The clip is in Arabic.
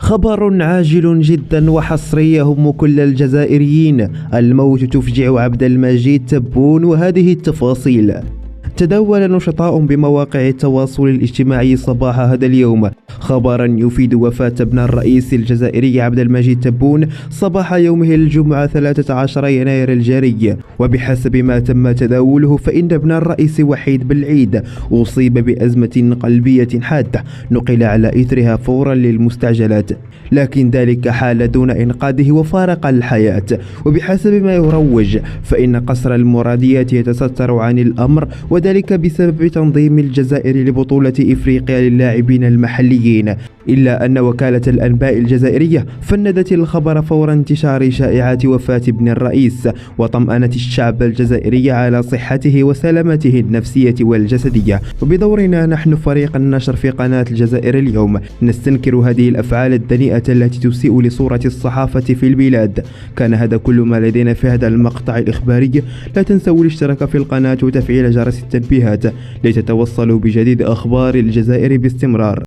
خبر عاجل جدا وحصري يهم كل الجزائريين. الموت تفجع عبد المجيد تبون، وهذه التفاصيل. تداول نشطاء بمواقع التواصل الاجتماعي صباح هذا اليوم خبرا يفيد وفاة ابن الرئيس الجزائري عبد المجيد تبون صباح يومه الجمعة 13 يناير الجاري. وبحسب ما تم تداوله فإن ابن الرئيس وحيد بالعيد أصيب بأزمة قلبية حادة نقل على إثرها فورا للمستعجلات، لكن ذلك حال دون إنقاذه وفارق الحياة. وبحسب ما يروج فإن قصر المراديات يتستر عن الأمر، وذلك بسبب تنظيم الجزائر لبطولة إفريقيا للاعبين المحليين، إلا أن وكالة الأنباء الجزائرية فندت الخبر فور انتشار شائعات وفاة ابن الرئيس، وطمأنت الشعب الجزائري على صحته وسلامته النفسية والجسدية. وبدورنا نحن فريق النشر في قناة الجزائر اليوم نستنكر هذه الأفعال الدنيئة التي تسيء لصورة الصحافة في البلاد. كان هذا كل ما لدينا في هذا المقطع الإخباري. لا تنسوا الاشتراك في القناة وتفعيل جرس التنبيهات لتتوصلوا بجديد أخبار الجزائر باستمرار.